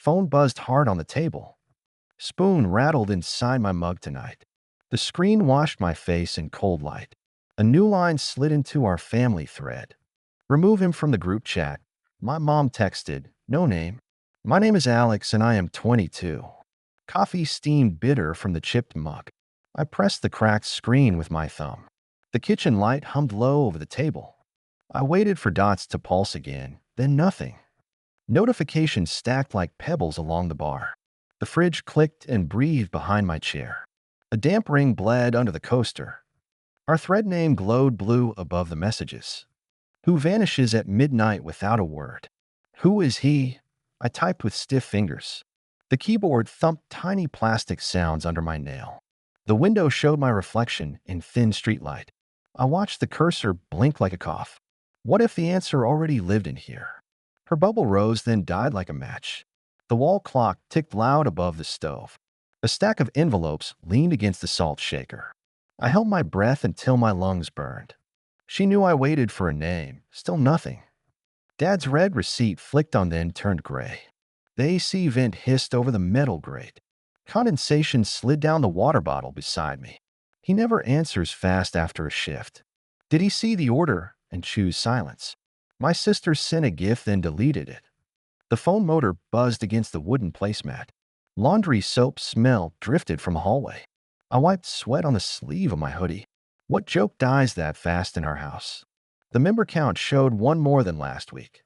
Phone buzzed hard on the table. Spoon rattled inside my mug tonight. The screen washed my face in cold light. A new line slid into our family thread. Remove him from the group chat. My mom texted, no name. My name is Alex and I am 22. Coffee steamed bitter from the chipped mug. I pressed the cracked screen with my thumb. The kitchen light hummed low over the table. I waited for dots to pulse again, then nothing. Notifications stacked like pebbles along the bar. The fridge clicked and breathed behind my chair. A damp ring bled under the coaster. Our thread name glowed blue above the messages. Who vanishes at midnight without a word? Who is he? I typed with stiff fingers. The keyboard thumped tiny plastic sounds under my nail. The window showed my reflection in thin streetlight. I watched the cursor blink like a cough. What if the answer already lived in here? Her bubble rose, then died like a match. The wall clock ticked loud above the stove. A stack of envelopes leaned against the salt shaker. I held my breath until my lungs burned. She knew I waited for a name. Still nothing. Dad's red receipt flicked on, then turned gray. The AC vent hissed over the metal grate. Condensation slid down the water bottle beside me. He never answers fast after a shift. Did he see the order and choose silence? My sister sent a GIF, then deleted it. The phone motor buzzed against the wooden placemat. Laundry soap smell drifted from the hallway. I wiped sweat on the sleeve of my hoodie. What joke dies that fast in our house? The member count showed one more than last week.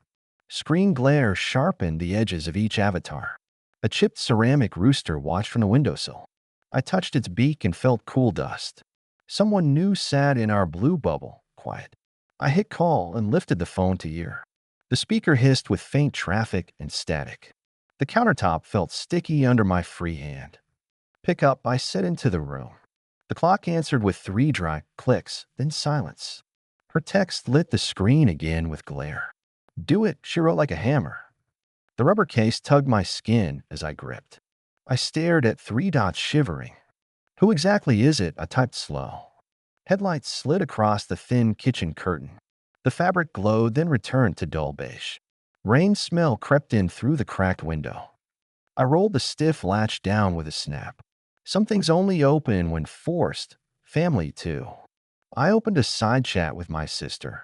Screen glare sharpened the edges of each avatar. A chipped ceramic rooster watched from the windowsill. I touched its beak and felt cool dust. Someone new sat in our blue bubble, quiet. I hit call and lifted the phone to ear. The speaker hissed with faint traffic and static. The countertop felt sticky under my free hand. Pick up, I said into the room. The clock answered with 3 dry clicks, then silence. Her text lit the screen again with glare. Do it, she wrote like a hammer. The rubber case tugged my skin as I gripped. I stared at 3 dots shivering. Who exactly is it? I typed slow. Headlights slid across the thin kitchen curtain. The fabric glowed, then returned to dull beige. Rain smell crept in through the cracked window. I rolled the stiff latch down with a snap. Some things only open when forced. Family, too. I opened a side chat with my sister.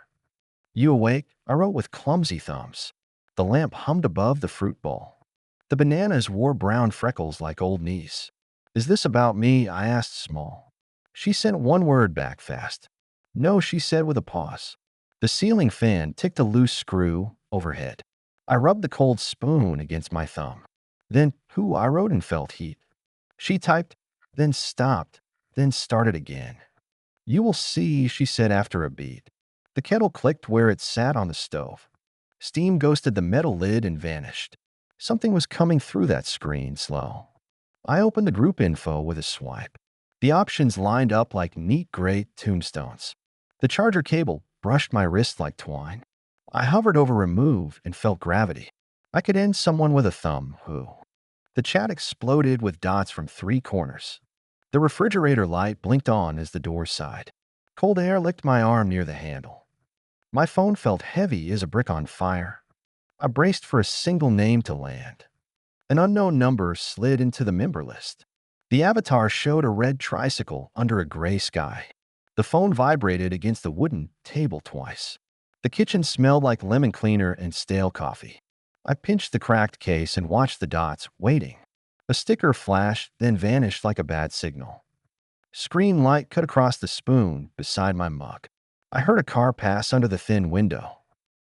You awake? I wrote with clumsy thumbs. The lamp hummed above the fruit bowl. The bananas wore brown freckles like old knees. Is this about me? I asked small. She sent one word back fast. No, she said with a pause. The ceiling fan ticked a loose screw overhead. I rubbed the cold spoon against my thumb. Then, who? I wrote and felt heat. She typed, then stopped, then started again. You will see, she said after a beat. The kettle clicked where it sat on the stove. Steam ghosted the metal lid and vanished. Something was coming through that screen, slow. I opened the group info with a swipe. The options lined up like neat gray tombstones. The charger cable brushed my wrist like twine. I hovered over remove and felt gravity. I could end someone with a thumb, who? The chat exploded with dots from 3 corners. The refrigerator light blinked on as the door sighed. Cold air licked my arm near the handle. My phone felt heavy as a brick on fire. I braced for a single name to land. An unknown number slid into the member list. The avatar showed a red tricycle under a gray sky. The phone vibrated against the wooden table twice. The kitchen smelled like lemon cleaner and stale coffee. I pinched the cracked case and watched the dots, waiting. A sticker flashed, then vanished like a bad signal. Screen light cut across the spoon beside my mug. I heard a car pass under the thin window.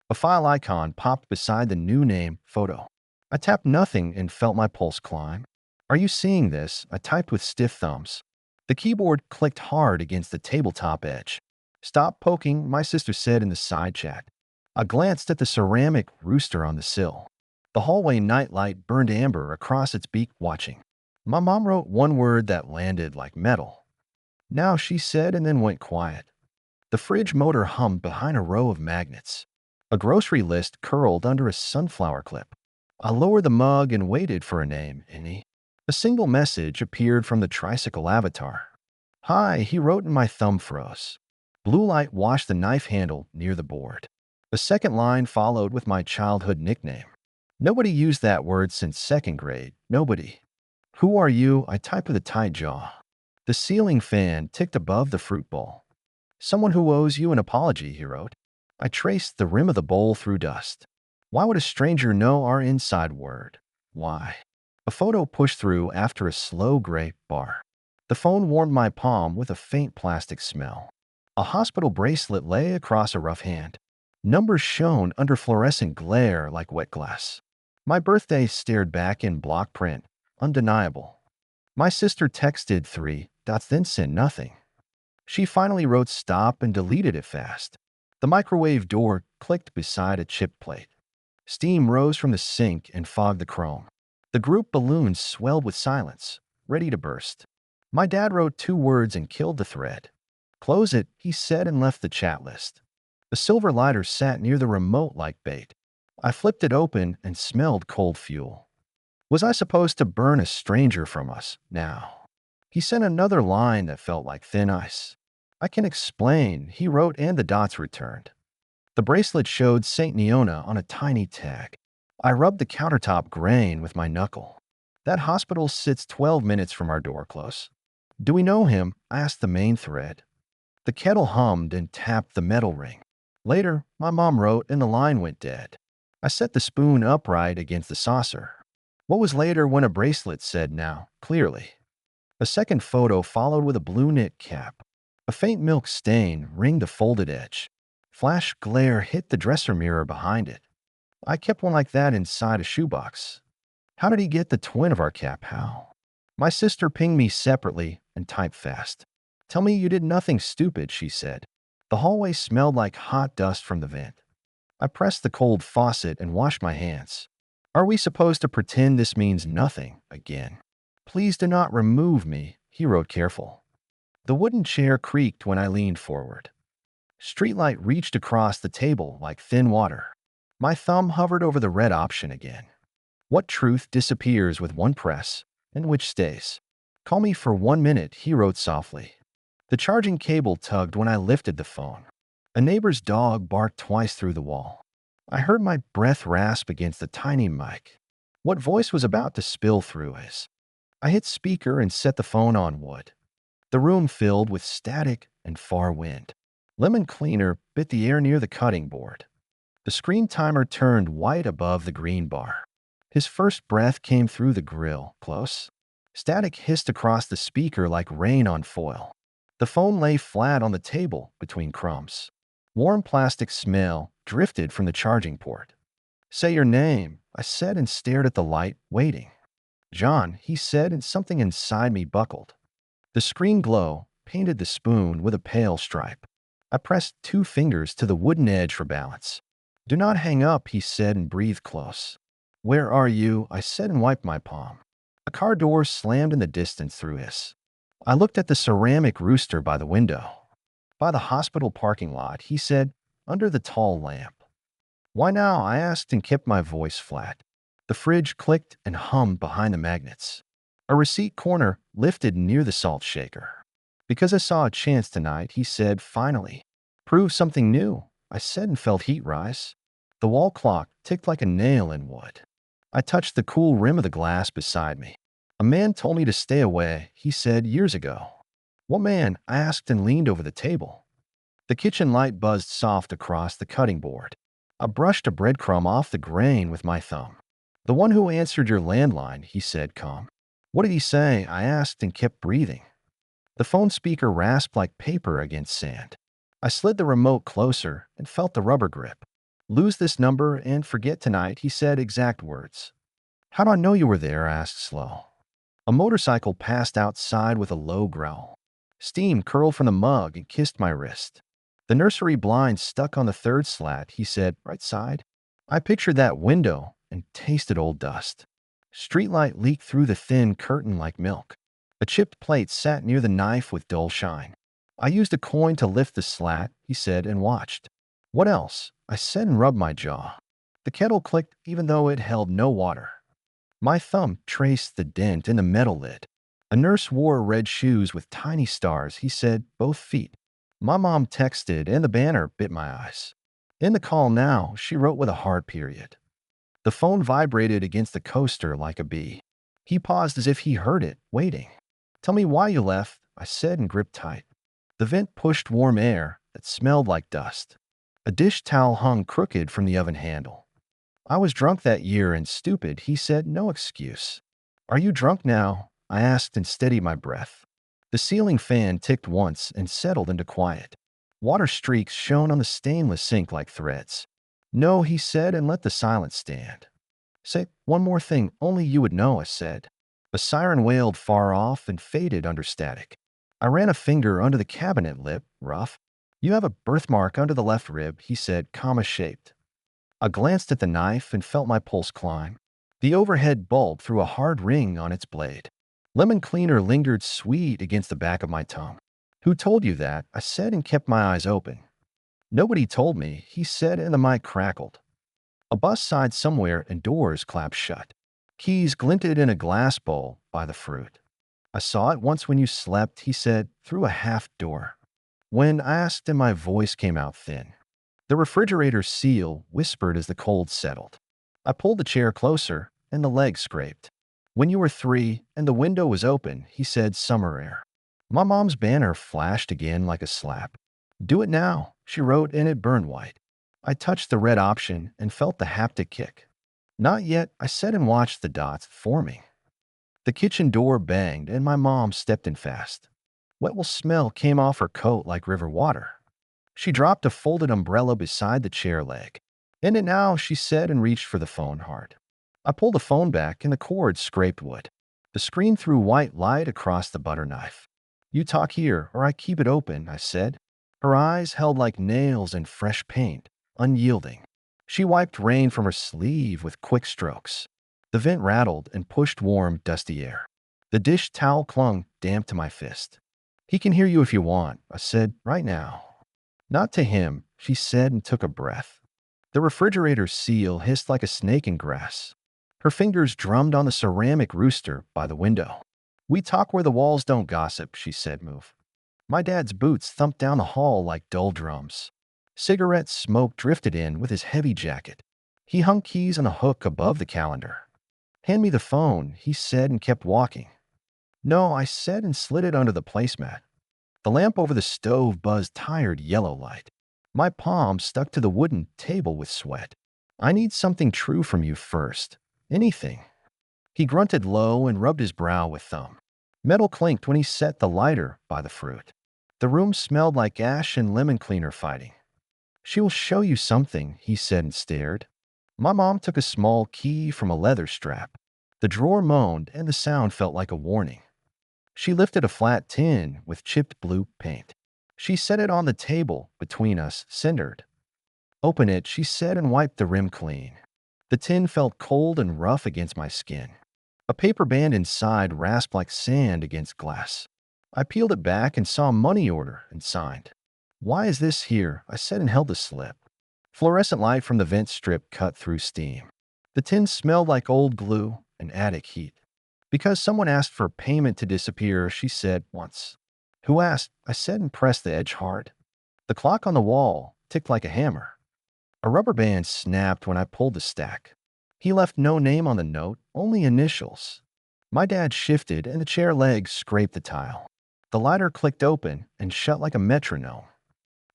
A file icon popped beside the new name, photo. I tapped nothing and felt my pulse climb. Are you seeing this? I typed with stiff thumbs. The keyboard clicked hard against the tabletop edge. Stop poking, my sister said in the side chat. I glanced at the ceramic rooster on the sill. The hallway nightlight burned amber across its beak, watching. My mom wrote one word that landed like metal. Now, she said, and then went quiet. The fridge motor hummed behind a row of magnets. A grocery list curled under a sunflower clip. I lowered the mug and waited for a name, Any. A single message appeared from the tricycle avatar. Hi, he wrote, and my thumb froze. Blue light washed the knife handle near the board. A second line followed with my childhood nickname. Nobody used that word since second grade. Nobody. Who are you? I typed with a tight jaw. The ceiling fan ticked above the fruit bowl. Someone who owes you an apology, he wrote. I traced the rim of the bowl through dust. Why would a stranger know our inside word? Why? A photo pushed through after a slow gray bar. The phone warmed my palm with a faint plastic smell. A hospital bracelet lay across a rough hand. Numbers shone under fluorescent glare like wet glass. My birthday stared back in block print, undeniable. My sister texted 3 dots, then sent nothing. She finally wrote stop and deleted it fast. The microwave door clicked beside a chip plate. Steam rose from the sink and fogged the chrome. The group balloon swelled with silence, ready to burst. My dad wrote 2 words and killed the thread. Close it, he said, and left the chat list. The silver lighter sat near the remote like bait. I flipped it open and smelled cold fuel. Was I supposed to burn a stranger from us now? He sent another line that felt like thin ice. I can explain, he wrote, and the dots returned. The bracelet showed St. Neona on a tiny tag. I rubbed the countertop grain with my knuckle. That hospital sits 12 minutes from our door close. Do we know him? I asked the main thread. The kettle hummed and tapped the metal ring. Later, my mom wrote and the line went dead. I set the spoon upright against the saucer. What was later when a bracelet said now, clearly. A second photo followed with a blue knit cap. A faint milk stain ringed the folded edge. Flash glare hit the dresser mirror behind it. I kept one like that inside a shoebox. How did he get the twin of our cap? How? My sister pinged me separately and typed fast. Tell me you did nothing stupid, she said. The hallway smelled like hot dust from the vent. I pressed the cold faucet and washed my hands. Are we supposed to pretend this means nothing again? Please do not remove me, he wrote, careful. The wooden chair creaked when I leaned forward. Streetlight reached across the table like thin water. My thumb hovered over the red option again. What truth disappears with one press, and which stays? Call me for 1 minute, he wrote softly. The charging cable tugged when I lifted the phone. A neighbor's dog barked twice through the wall. I heard my breath rasp against the tiny mic. What voice was about to spill through his? I hit speaker and set the phone on wood. The room filled with static and far wind. Lemon cleaner bit the air near the cutting board. The screen timer turned white above the green bar. His first breath came through the grill, close. Static hissed across the speaker like rain on foil. The phone lay flat on the table between crumbs. Warm plastic smell drifted from the charging port. Say your name, I said and stared at the light, waiting. John, he said, and something inside me buckled. The screen glow painted the spoon with a pale stripe. I pressed 2 fingers to the wooden edge for balance. Do not hang up, he said and breathed close. Where are you? I said and wiped my palm. A car door slammed in the distance through hiss. I looked at the ceramic rooster by the window. By the hospital parking lot, he said, under the tall lamp. Why now? I asked and kept my voice flat. The fridge clicked and hummed behind the magnets. A receipt corner lifted near the salt shaker. Because I saw a chance tonight, he said finally. Prove something new, I said and felt heat rise. The wall clock ticked like a nail in wood. I touched the cool rim of the glass beside me. A man told me to stay away, he said years ago. What man? I asked and leaned over the table. The kitchen light buzzed soft across the cutting board. I brushed a breadcrumb off the grain with my thumb. The one who answered your landline, he said, calm. What did he say? I asked and kept breathing. The phone speaker rasped like paper against sand. I slid the remote closer and felt the rubber grip. Lose this number and forget tonight, he said, exact words. How do I know you were there? I asked slow. A motorcycle passed outside with a low growl. Steam curled from the mug and kissed my wrist. The nursery blind stuck on the 3rd slat, he said, right side. I pictured that window and tasted old dust. Streetlight leaked through the thin curtain like milk. A chipped plate sat near the knife with dull shine. I used a coin to lift the slat, he said, and watched. What else? I said and rubbed my jaw. The kettle clicked even though it held no water. My thumb traced the dent in the metal lid. A nurse wore red shoes with tiny stars, he said, both feet. My mom texted and the banner bit my eyes. In the call now, she wrote with a hard period. The phone vibrated against the coaster like a bee. He paused as if he heard it, waiting. "Tell me why you left," I said and gripped tight. The vent pushed warm air that smelled like dust. A dish towel hung crooked from the oven handle. "I was drunk that year and stupid," he said, no excuse. "Are you drunk now?" I asked and steadied my breath. The ceiling fan ticked once and settled into quiet. Water streaks shone on the stainless sink like threads. "No," he said and let the silence stand. "Say one more thing only you would know," I said. A siren wailed far off and faded under static. I ran a finger under the cabinet lip, rough. "You have a birthmark under the left rib," he said, comma-shaped. I glanced at the knife and felt my pulse climb. The overhead bulb threw a hard ring on its blade. Lemon cleaner lingered sweet against the back of my tongue. "Who told you that?" I said and kept my eyes open. "Nobody told me," he said, and the mic crackled. A bus sighed somewhere and doors clapped shut. Keys glinted in a glass bowl by the fruit. "I saw it once when you slept," he said, through a half door. When I asked and my voice came out thin. The refrigerator seal whispered as the cold settled. I pulled the chair closer, and the leg scraped. "When you were 3 and the window was open," he said, "summer air." My mom's banner flashed again like a slap. "Do it now," she wrote, and it burned white. I touched the red option and felt the haptic kick. "Not yet," I said and watched the dots forming. The kitchen door banged, and my mom stepped in fast. Wet will smell came off her coat like river water. She dropped a folded umbrella beside the chair leg. "In it now," she said and reached for the phone hard. I pulled the phone back and the cord scraped wood. The screen threw white light across the butter knife. "You talk here or I keep it open," I said. Her eyes held like nails in fresh paint, unyielding. She wiped rain from her sleeve with quick strokes. The vent rattled and pushed warm, dusty air. The dish towel clung damp to my fist. "He can hear you if you want," I said, "right now." "Not to him," she said and took a breath. The refrigerator seal hissed like a snake in grass. Her fingers drummed on the ceramic rooster by the window. "We talk where the walls don't gossip," she said, "move." My dad's boots thumped down the hall like dull drums. Cigarette smoke drifted in with his heavy jacket. He hung keys on a hook above the calendar. "Hand me the phone," he said and kept walking. "No," I said and slid it under the placemat. The lamp over the stove buzzed tired yellow light. My palm stuck to the wooden table with sweat. "I need something true from you first. Anything." He grunted low and rubbed his brow with thumb. Metal clinked when he set the lighter by the fruit. The room smelled like ash and lemon cleaner fighting. "She will show you something," he said and stared. My mom took a small key from a leather strap. The drawer moaned and the sound felt like a warning. She lifted a flat tin with chipped blue paint. She set it on the table between us, cindered. "Open it," she said and wiped the rim clean. The tin felt cold and rough against my skin. A paper band inside rasped like sand against glass. I peeled it back and saw a money order and signed. "Why is this here?" I said and held the slip. Fluorescent light from the vent strip cut through steam. The tin smelled like old glue and attic heat. "Because someone asked for payment to disappear," she said once. "Who asked?" I said and pressed the edge hard. The clock on the wall ticked like a hammer. A rubber band snapped when I pulled the stack. He left no name on the note, only initials. My dad shifted and the chair legs scraped the tile. The lighter clicked open and shut like a metronome.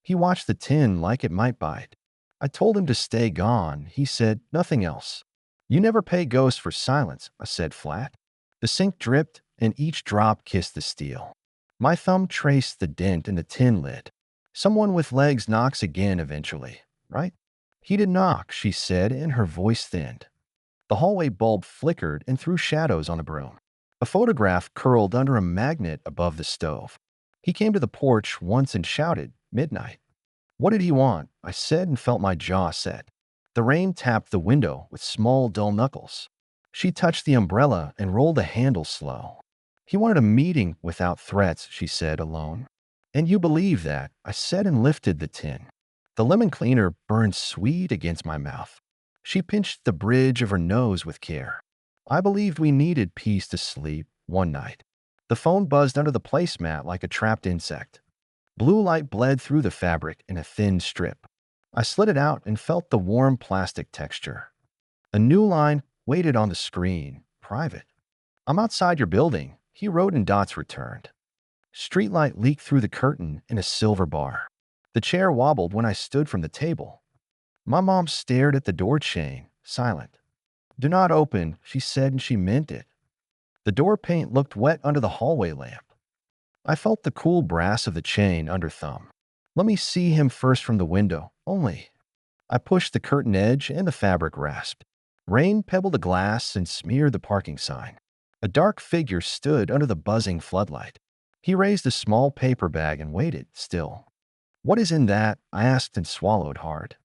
He watched the tin like it might bite. I told him to stay gone. He said nothing else. "You never pay ghosts for silence," I said flat. The sink dripped and each drop kissed the steel. My thumb traced the dent in the tin lid. "Someone with legs knocks again eventually, right?" "He did knock," she said, and her voice thinned. The hallway bulb flickered and threw shadows on the broom. A photograph curled under a magnet above the stove. He came to the porch once and shouted, "Midnight." What did he want? I said and felt my jaw set. The rain tapped the window with small, dull knuckles. She touched the umbrella and rolled the handle slow. "He wanted a meeting without threats," she said, alone. "And you believe that," I said and lifted the tin. The lemon cleaner burned sweet against my mouth. She pinched the bridge of her nose with care. "I believed we needed peace to sleep one night." The phone buzzed under the placemat like a trapped insect. Blue light bled through the fabric in a thin strip. I slid it out and felt the warm plastic texture. A new line waited on the screen. Private. I'm outside your building, he wrote, and dots returned. Streetlight leaked through the curtain in a silver bar. The chair wobbled when I stood from the table. My mom stared at the door chain, silent. Do not open, she said, and she meant it. The door paint looked wet under the hallway lamp. I felt the cool brass of the chain under thumb. Let me see him first from the window, only. I pushed the curtain edge and the fabric rasped. Rain pebbled the glass and smeared the parking sign. A dark figure stood under the buzzing floodlight. He raised a small paper bag and waited, still. What is in that? I asked and swallowed hard.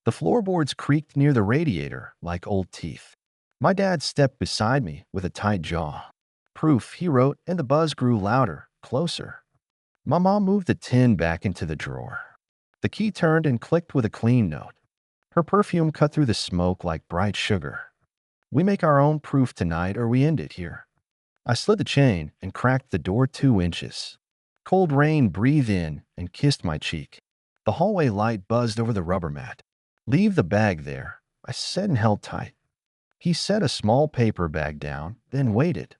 The floorboards creaked near the radiator like old teeth. My dad stepped beside me with a tight jaw. Proof, he wrote, and the buzz grew louder, closer. My mom moved the tin back into the drawer. The key turned and clicked with a clean note. Her perfume cut through the smoke like bright sugar. We make our own proof tonight or we end it here. I slid the chain and cracked the door 2 inches. Cold rain breathed in and kissed my cheek. The hallway light buzzed over the rubber mat. Leave the bag there, I said and held tight. He set a small paper bag down, then waited.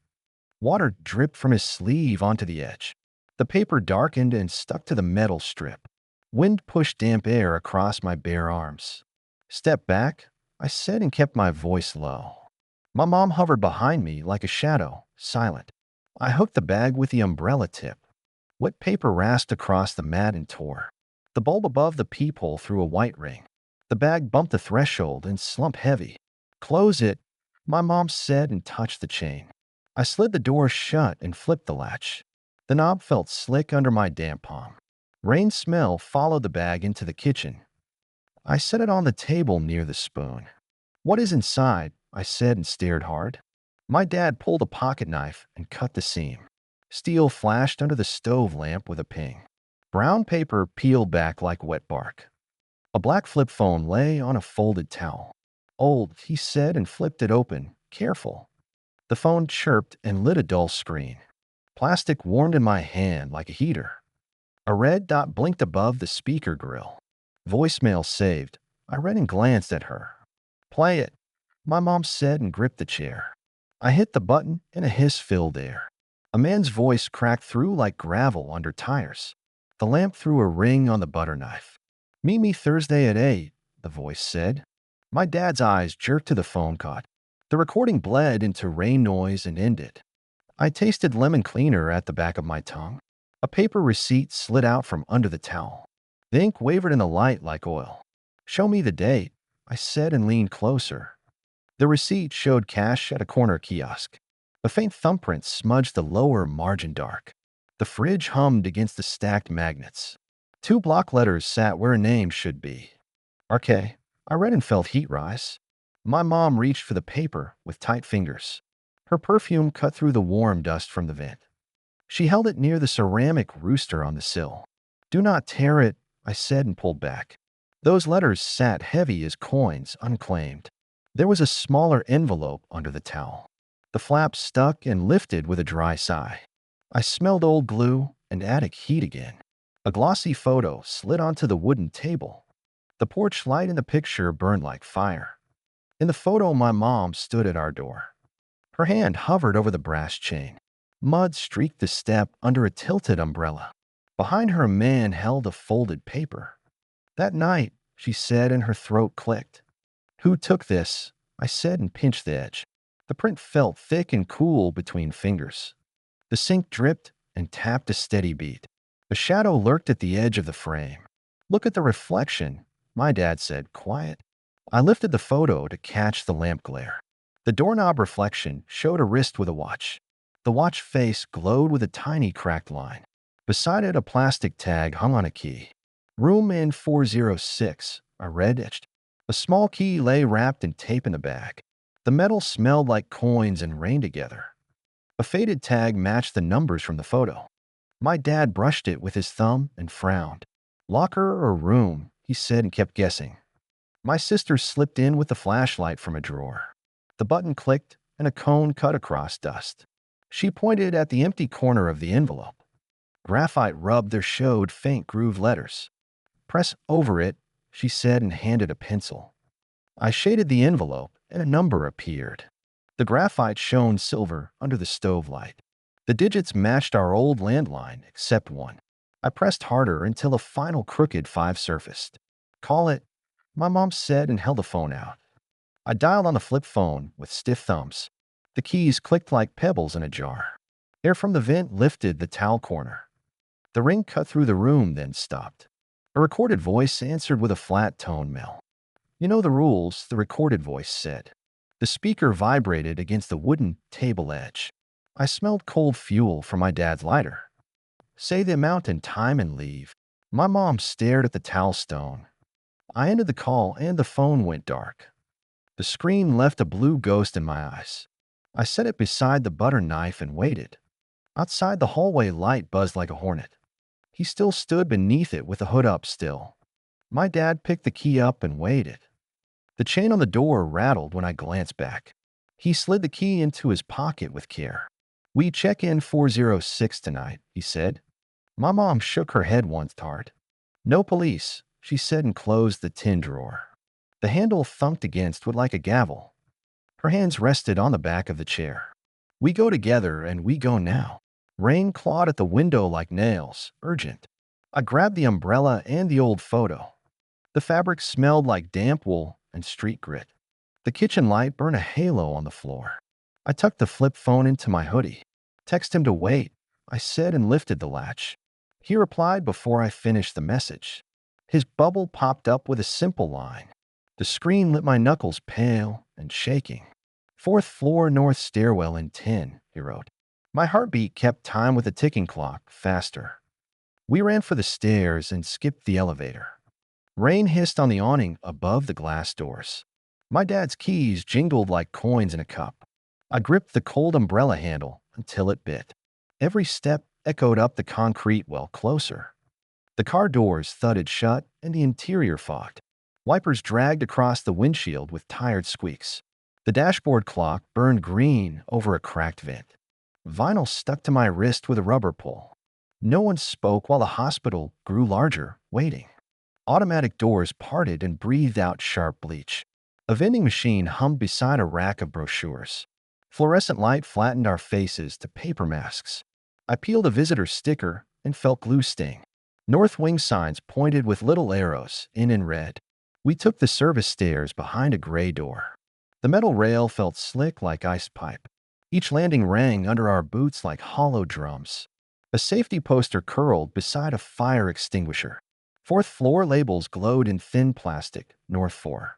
Water dripped from his sleeve onto the edge. The paper darkened and stuck to the metal strip. Wind pushed damp air across my bare arms. Step back, I said and kept my voice low. My mom hovered behind me like a shadow, silent. I hooked the bag with the umbrella tip. Wet paper rasped across the mat and tore. The bulb above the peephole threw a white ring. The bag bumped the threshold and slumped heavy. Close it, my mom said and touched the chain. I slid the door shut and flipped the latch. The knob felt slick under my damp palm. Rain smell followed the bag into the kitchen. I set it on the table near the spoon. What is inside? I said and stared hard. My dad pulled a pocket knife and cut the seam. Steel flashed under the stove lamp with a ping. Brown paper peeled back like wet bark. A black flip phone lay on a folded towel. Old, he said and flipped it open, careful. The phone chirped and lit a dull screen. Plastic warmed in my hand like a heater. A red dot blinked above the speaker grill. Voicemail saved. I read and glanced at her. Play it, my mom said and gripped the chair. I hit the button and a hiss filled air. A man's voice cracked through like gravel under tires. The lamp threw a ring on the butter knife. Meet me Thursday at 8, the voice said. My dad's eyes jerked to the phone cut. The recording bled into rain noise and ended. I tasted lemon cleaner at the back of my tongue. A paper receipt slid out from under the towel. The ink wavered in the light like oil. Show me the date, I said and leaned closer. The receipt showed cash at a corner kiosk. A faint thumbprint smudged the lower margin dark. The fridge hummed against the stacked magnets. 2 block letters sat where a name should be. RK. I read and felt heat rise. My mom reached for the paper with tight fingers. Her perfume cut through the warm dust from the vent. She held it near the ceramic rooster on the sill. Do not tear it, I said and pulled back. Those letters sat heavy as coins, unclaimed. There was a smaller envelope under the towel. The flap stuck and lifted with a dry sigh. I smelled old glue and attic heat again. A glossy photo slid onto the wooden table. The porch light in the picture burned like fire. In the photo, my mom stood at our door. Her hand hovered over the brass chain. Mud streaked the step under a tilted umbrella. Behind her, a man held a folded paper. That night, she said, and her throat clicked. Who took this? I said and pinched the edge. The print felt thick and cool between fingers. The sink dripped and tapped a steady beat. A shadow lurked at the edge of the frame. Look at the reflection, my dad said, quiet. I lifted the photo to catch the lamp glare. The doorknob reflection showed a wrist with a watch. The watch face glowed with a tiny cracked line. Beside it, a plastic tag hung on a key. Room in 406, I read etched. A small key lay wrapped in tape in the bag. The metal smelled like coins and rain together. A faded tag matched the numbers from the photo. My dad brushed it with his thumb and frowned. Locker or room, he said and kept guessing. My sister slipped in with the flashlight from a drawer. The button clicked and a cone cut across dust. She pointed at the empty corner of the envelope. Graphite rub there showed faint grooved letters. Press over it, she said and handed a pencil. I shaded the envelope and a number appeared. The graphite shone silver under the stove light. The digits matched our old landline, except one. I pressed harder until a final crooked 5 surfaced. "Call it," my mom said and held the phone out. I dialed on the flip phone with stiff thumbs. The keys clicked like pebbles in a jar. Air from the vent lifted the towel corner. The ring cut through the room, then stopped. A recorded voice answered with a flat tone, "Mel. You know the rules," the recorded voice said. The speaker vibrated against the wooden table edge. I smelled cold fuel from my dad's lighter. "Say the amount and time and leave." My mom stared at the towel stone. I ended the call and the phone went dark. The screen left a blue ghost in my eyes. I set it beside the butter knife and waited. Outside, the hallway light buzzed like a hornet. He still stood beneath it with the hood up still. My dad picked the key up and waited. The chain on the door rattled when I glanced back. He slid the key into his pocket with care. "We check in 406 tonight," he said. My mom shook her head once hard. "No police," she said and closed the tin drawer. The handle thunked against wood like a gavel. Her hands rested on the back of the chair. "We go together and we go now." Rain clawed at the window like nails, urgent. I grabbed the umbrella and the old photo. The fabric smelled like damp wool and street grit. The kitchen light burned a halo on the floor. I tucked the flip phone into my hoodie. "Text him to wait," I said and lifted the latch. He replied before I finished the message. His bubble popped up with a simple line. The screen lit my knuckles pale and shaking. "4th floor north stairwell in 10, he wrote. My heartbeat kept time with the ticking clock, faster. We ran for the stairs and skipped the elevator. Rain hissed on the awning above the glass doors. My dad's keys jingled like coins in a cup. I gripped the cold umbrella handle until it bit. Every step echoed up the concrete well closer. The car doors thudded shut and the interior fogged. Wipers dragged across the windshield with tired squeaks. The dashboard clock burned green over a cracked vent. Vinyl stuck to my wrist with a rubber pull. No one spoke while the hospital grew larger, waiting. Automatic doors parted and breathed out sharp bleach. A vending machine hummed beside a rack of brochures. Fluorescent light flattened our faces to paper masks. I peeled a visitor sticker and felt glue sting. North wing signs pointed with little arrows in red. We took the service stairs behind a gray door. The metal rail felt slick like ice pipe. Each landing rang under our boots like hollow drums. A safety poster curled beside a fire extinguisher. 4th floor labels glowed in thin plastic, North 4.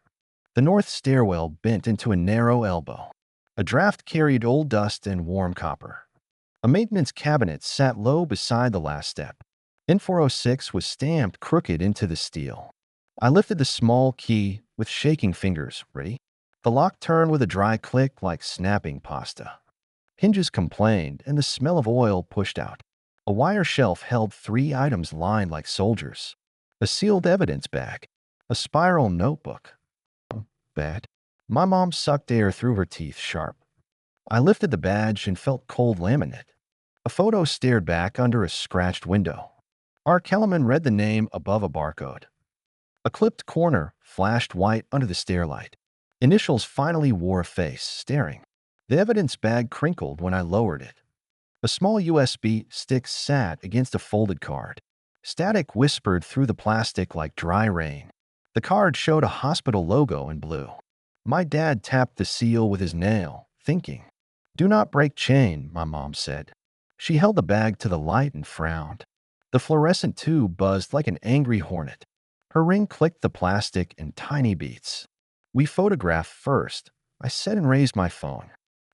The north stairwell bent into a narrow elbow. A draft carried old dust and warm copper. A maintenance cabinet sat low beside the last step. N406 was stamped crooked into the steel. I lifted the small key with shaking fingers. "Ready?" The lock turned with a dry click like snapping pasta. Hinges complained, and the smell of oil pushed out. A wire shelf held 3 items lined like soldiers. A sealed evidence bag. A spiral notebook. Bad. My mom sucked air through her teeth sharp. I lifted the badge and felt cold laminate. A photo stared back under a scratched window. R. Kellerman read the name above a barcode. A clipped corner flashed white under the stairlight. Initials finally wore a face, staring. The evidence bag crinkled when I lowered it. A small USB stick sat against a folded card. Static whispered through the plastic like dry rain. The card showed a hospital logo in blue. My dad tapped the seal with his nail, thinking. "Do not break chain," my mom said. She held the bag to the light and frowned. The fluorescent tube buzzed like an angry hornet. Her ring clicked the plastic in tiny beats. "We photograph first," I said and raised my phone.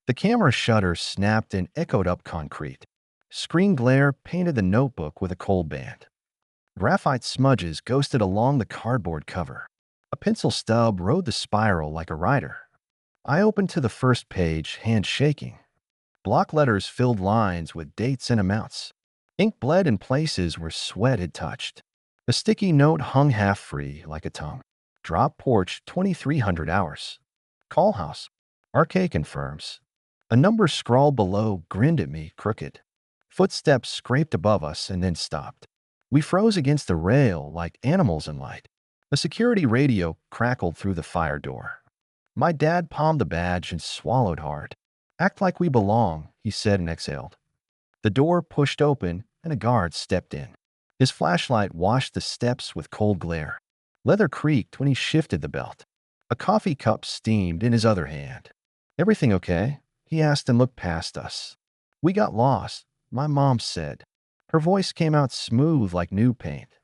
The camera shutter snapped and echoed up concrete. Screen glare painted the notebook with a cold band. Graphite smudges ghosted along the cardboard cover. A pencil stub rode the spiral like a rider. I opened to the first page, hand shaking. Block letters filled lines with dates and amounts. Ink bled in places where sweat had touched. A sticky note hung half free like a tongue. "Drop porch 2300 hours. Call house. RK confirms." A number scrawled below grinned at me, crooked. Footsteps scraped above us and then stopped. We froze against the rail like animals in light. A security radio crackled through the fire door. My dad palmed the badge and swallowed hard. Act like we belong, he said and exhaled. The door pushed open and a guard stepped in. His flashlight washed the steps with cold glare. Leather creaked when he shifted the belt. A coffee cup steamed in his other hand. "Everything okay?" he asked and looked past us. "We got lost," my mom said. Her voice came out smooth like new paint.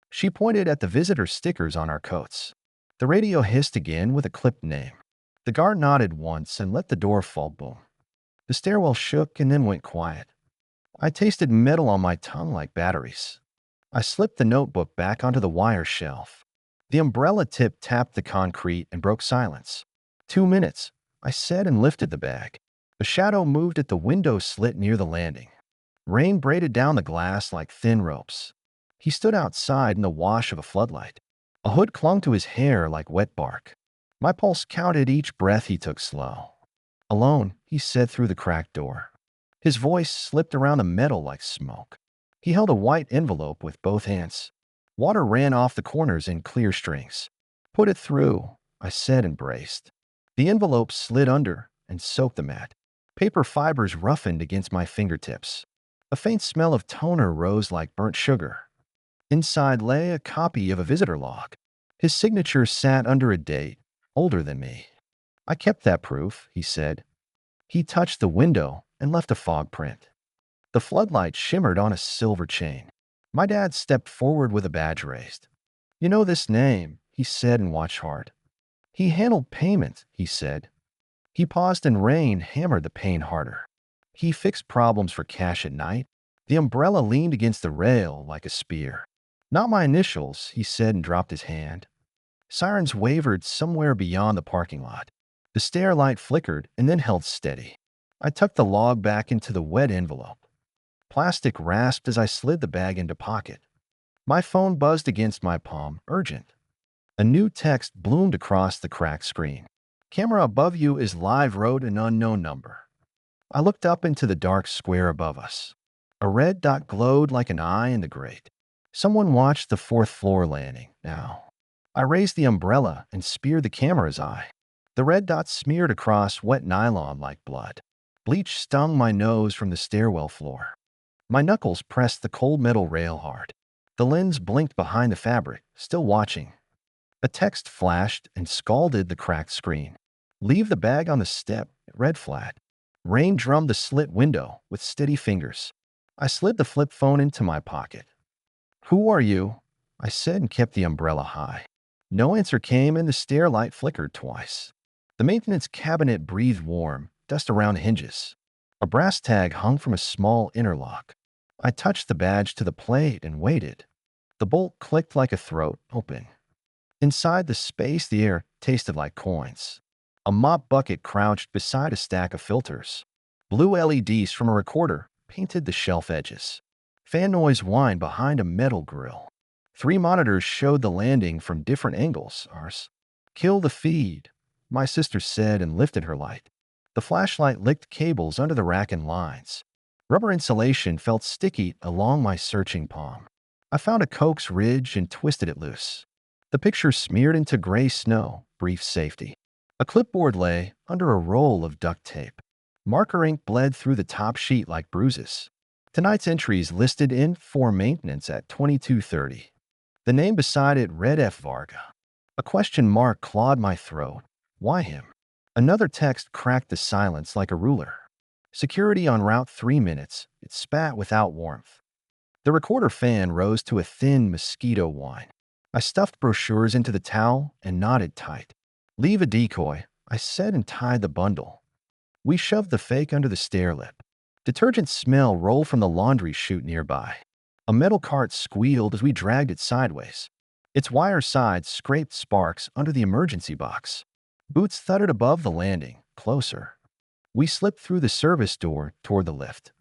She pointed at the visitor stickers on our coats. The radio hissed again with a clipped name. The guard nodded once and let the door fall boom. The stairwell shook and then went quiet. I tasted metal on my tongue like batteries. I slipped the notebook back onto the wire shelf. The umbrella tip tapped the concrete and broke silence. 2 minutes, I said and lifted the bag. A shadow moved at the window slit near the landing. Rain braided down the glass like thin ropes. He stood outside in the wash of a floodlight. A hood clung to his hair like wet bark. My pulse counted each breath he took slow. "Alone," he said through the cracked door. His voice slipped around the metal like smoke. He held a white envelope with both hands. Water ran off the corners in clear strings. "Put it through," I said and braced. The envelope slid under and soaked the mat. Paper fibers roughened against my fingertips. A faint smell of toner rose like burnt sugar. Inside lay a copy of a visitor log. His signature sat under a date, older than me. "I kept that proof," he said. He touched the window and left a fog print. The floodlight shimmered on a silver chain. My dad stepped forward with a badge raised. "You know this name," he said and watched hard. "He handled payment," he said. He paused and rain hammered the pain harder. "He fixed problems for cash at night." The umbrella leaned against the rail like a spear. "Not my initials," he said and dropped his hand. Sirens wavered somewhere beyond the parking lot. The stair light flickered and then held steady. I tucked the log back into the wet envelope. Plastic rasped as I slid the bag into pocket. My phone buzzed against my palm, urgent. A new text bloomed across the cracked screen. "Camera above you is live, wrote an unknown number." I looked up into the dark square above us. A red dot glowed like an eye in the grate. Someone watched the fourth floor landing now. I raised the umbrella and speared the camera's eye. The red dot smeared across wet nylon like blood. Bleach stung my nose from the stairwell floor. My knuckles pressed the cold metal rail hard. The lens blinked behind the fabric, still watching. A text flashed and scalded the cracked screen. "Leave the bag on the step," it read flat. Rain drummed the slit window with steady fingers. I slid the flip phone into my pocket. "Who are you?" I said and kept the umbrella high. No answer came and the stair light flickered twice. The maintenance cabinet breathed warm, dust around the hinges. A brass tag hung from a small interlock. I touched the badge to the plate and waited. The bolt clicked like a throat open. Inside the space, the air tasted like coins. A mop bucket crouched beside a stack of filters. Blue LEDs from a recorder painted the shelf edges. Fan noise whined behind a metal grill. 3 monitors showed the landing from different angles. Ours. "Kill the feed," my sister said and lifted her light. The flashlight licked cables under the rack and lines. Rubber insulation felt sticky along my searching palm. I found a Coke's ridge and twisted it loose. The picture smeared into gray snow, brief safety. A clipboard lay under a roll of duct tape. Marker ink bled through the top sheet like bruises. Tonight's entries listed in for maintenance at 22:30. The name beside it read F. Varga. A question mark clawed my throat. Why him? Another text cracked the silence like a ruler. "Security en route 3 minutes." It spat without warmth. The recorder fan rose to a thin mosquito whine. I stuffed brochures into the towel and knotted tight. "Leave a decoy," I said and tied the bundle. We shoved the fake under the stair lip. Detergent smell rolled from the laundry chute nearby. A metal cart squealed as we dragged it sideways. Its wire sides scraped sparks under the emergency box. Boots thudded above the landing, closer. We slipped through the service door toward the lift.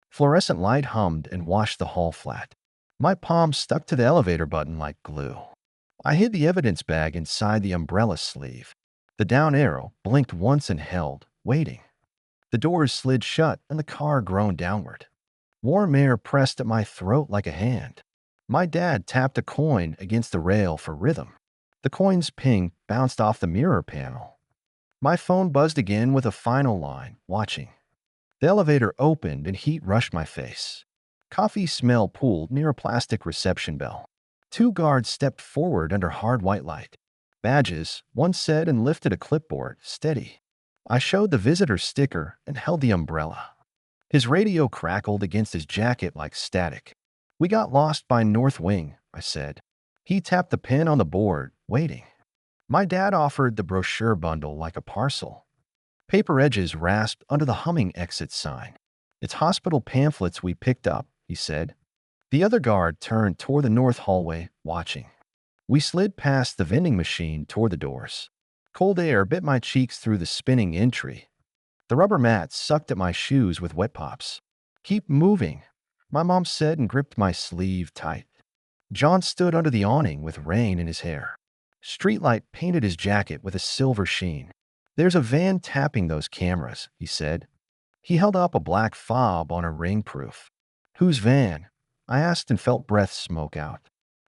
Fluorescent light hummed and washed the hall flat. My palm stuck to the elevator button like glue. I hid the evidence bag inside the umbrella sleeve. The down arrow blinked once and held, waiting. The doors slid shut and the car groaned downward. Warm air pressed at my throat like a hand. My dad tapped a coin against the rail for rhythm. The coin's ping bounced off the mirror panel. My phone buzzed again with a final line, watching. The elevator opened and heat rushed my face. Coffee smell pooled near a plastic reception bell. Two guards stepped forward under hard white light. Badges, one said and lifted a clipboard, steady. I showed the visitor sticker and held the umbrella. His radio crackled against his jacket like static. We got lost by North Wing, I said. He tapped the pen on the board, waiting. My dad offered the brochure bundle like a parcel. Paper edges rasped under the humming exit sign. It's hospital pamphlets we picked up, he said. The other guard turned toward the north hallway, watching. We slid past the vending machine toward the doors. Cold air bit my cheeks through the spinning entry. The rubber mats sucked at my shoes with wet pops. Keep moving, my mom said and gripped my sleeve tight. John stood under the awning with rain in his hair. Streetlight painted his jacket with a silver sheen. There's a van tapping those cameras, he said. He held up a black fob on a ring-proof. Whose van? I asked and felt breath smoke out.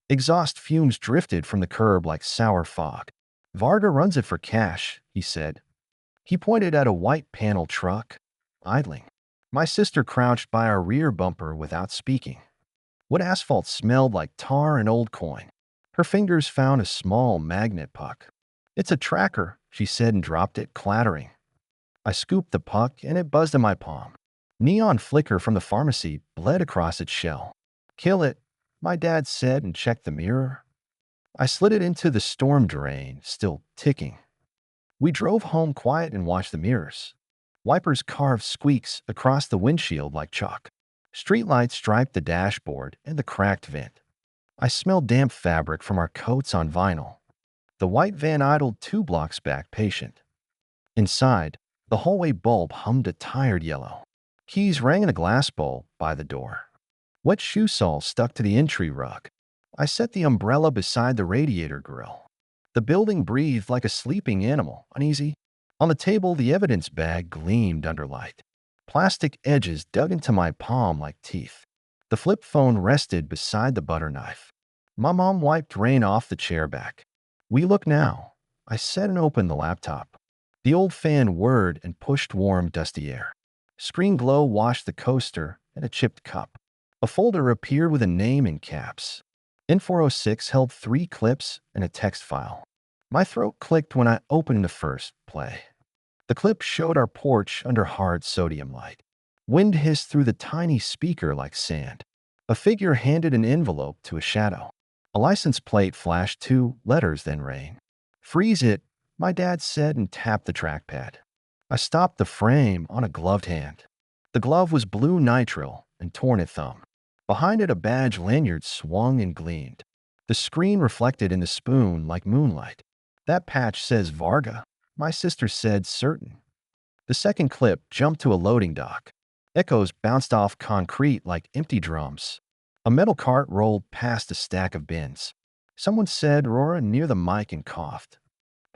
Exhaust fumes drifted from the curb like sour fog. Varga runs it for cash, he said. He pointed at a white panel truck, idling. My sister crouched by our rear bumper without speaking. What asphalt smelled like tar and old coin. Her fingers found a small magnet puck. It's a tracker, she said and dropped it, clattering. I scooped the puck and it buzzed in my palm. Neon flicker from the pharmacy bled across its shell. Kill it, my dad said and checked the mirror. I slid it into the storm drain, still ticking. We drove home quiet and watched the mirrors. Wipers carved squeaks across the windshield like chalk. Streetlights striped the dashboard and the cracked vent. I smelled damp fabric from our coats on vinyl. The white van idled 2 blocks back, patient. Inside, the hallway bulb hummed a tired yellow. Keys rang in a glass bowl by the door. Wet shoe soles stuck to the entry rug. I set the umbrella beside the radiator grill. The building breathed like a sleeping animal, uneasy. On the table, the evidence bag gleamed under light. Plastic edges dug into my palm like teeth. The flip phone rested beside the butter knife. My mom wiped rain off the chair back. We look now, I said and opened the laptop. The old fan whirred and pushed warm, dusty air. Screen glow washed the coaster and a chipped cup. A folder appeared with a name in caps. N406 held 3 clips and a text file. My throat clicked when I opened the first, play. The clip showed our porch under hard sodium light. Wind hissed through the tiny speaker like sand. A figure handed an envelope to a shadow. A license plate flashed 2 letters, then rain. Freeze it, my dad said and tapped the trackpad. I stopped the frame on a gloved hand. The glove was blue nitrile and torn at thumb. Behind it, a badge lanyard swung and gleamed. The screen reflected in the spoon like moonlight. That patch says Varga, my sister said, certain. The second clip jumped to a loading dock. Echoes bounced off concrete like empty drums. A metal cart rolled past a stack of bins. Someone said Rora near the mic and coughed.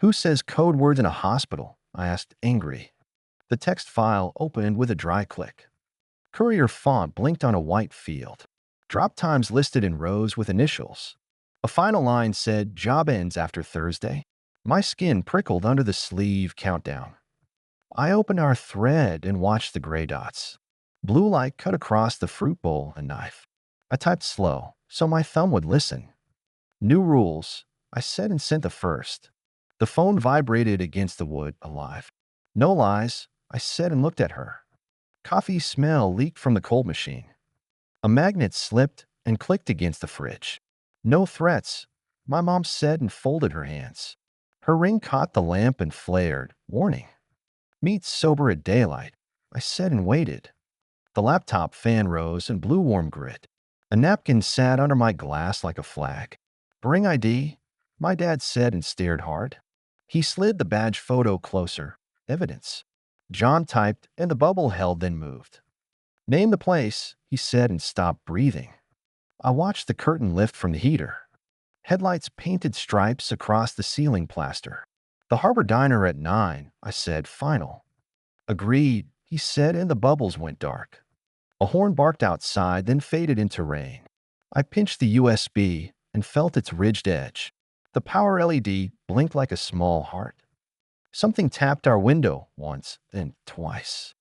Who says code words in a hospital? I asked, angry. The text file opened with a dry click. Courier font blinked on a white field. Drop times listed in rows with initials. A final line said, job ends after Thursday. My skin prickled under the sleeve countdown. I opened our thread and watched the gray dots. Blue light cut across the fruit bowl and knife. I typed slow, so my thumb would listen. New rules, I said and sent the first. The phone vibrated against the wood, alive. No lies, I said and looked at her. Coffee smell leaked from the cold machine. A magnet slipped and clicked against the fridge. No threats, my mom said and folded her hands. Her ring caught the lamp and flared, warning. Meet sober at daylight, I said and waited. The laptop fan rose and blew warm grit. A napkin sat under my glass like a flag. Bring ID, my dad said and stared hard. He slid the badge photo closer. Evidence. John typed and the bubble held, then moved. Name the place, he said and stopped breathing. I watched the curtain lift from the heater. Headlights painted stripes across the ceiling plaster. The Harbor Diner at 9, I said, final. Agreed, he said, and the bubbles went dark. A horn barked outside, then faded into rain. I pinched the USB and felt its ridged edge. The power LED blinked like a small heart. Something tapped our window once, then twice.